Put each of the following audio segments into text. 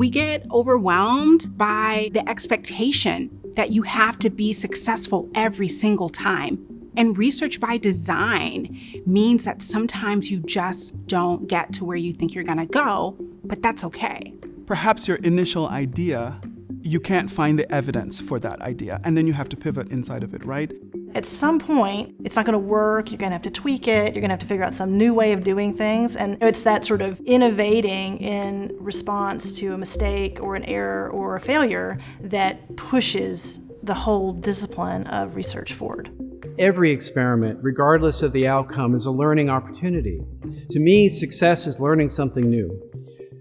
We get overwhelmed by the expectation that you have to be successful every single time. And research by design means that sometimes you just don't get to where you think you're gonna go, but that's okay. Perhaps your initial idea, you can't find the evidence for that idea, and then you have to pivot inside of it, right? At some point, it's not going to work. You're going to have to tweak it. You're going to have to figure out some new way of doing things. And it's that sort of innovating in response to a mistake or an error or a failure that pushes the whole discipline of research forward. Every experiment, regardless of the outcome, is a learning opportunity. To me, success is learning something new.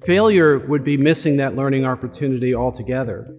Failure would be missing that learning opportunity altogether.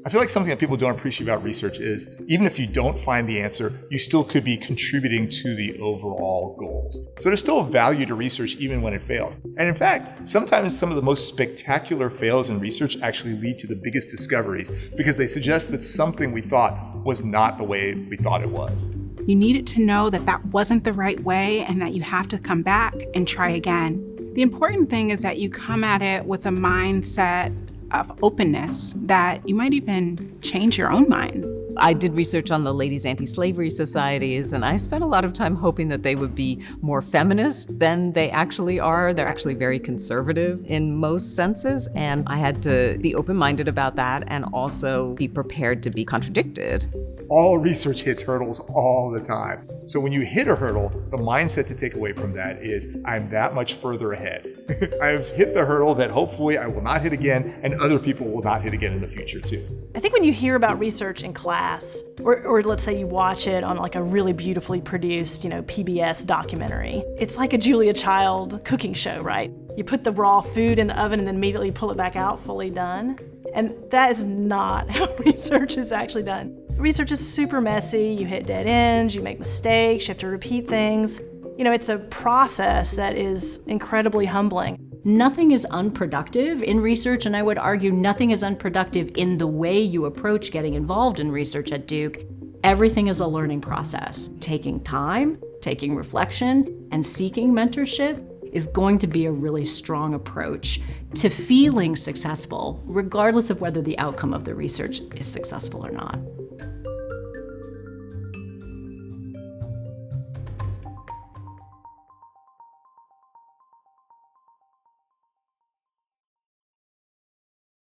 I feel like something that people don't appreciate about research is even if you don't find the answer, you still could be contributing to the overall goals. So there's still a value to research even when it fails. And in fact, sometimes some of the most spectacular fails in research actually lead to the biggest discoveries because they suggest that something we thought was not the way we thought it was. You needed to know that that wasn't the right way and that you have to come back and try again. The important thing is that you come at it with a mindset of openness, that you might even change your own mind. I did research on the ladies' anti-slavery societies, and I spent a lot of time hoping that they would be more feminist than they actually are. They're actually very conservative in most senses, and I had to be open-minded about that and also be prepared to be contradicted. All research hits hurdles all the time. So when you hit a hurdle, the mindset to take away from that is, I'm that much further ahead. I've hit the hurdle that hopefully I will not hit again, and other people will not hit again in the future too. I think when you hear about research in class, or let's say you watch it on like a really beautifully produced, PBS documentary, it's like a Julia Child cooking show, right? You put the raw food in the oven and then immediately pull it back out fully done. And that is not how research is actually done. Research is super messy. You hit dead ends, you make mistakes, you have to repeat things. It's a process that is incredibly humbling. Nothing is unproductive in research, and I would argue nothing is unproductive in the way you approach getting involved in research at Duke. Everything is a learning process. Taking time, taking reflection, and seeking mentorship is going to be a really strong approach to feeling successful, regardless of whether the outcome of the research is successful or not.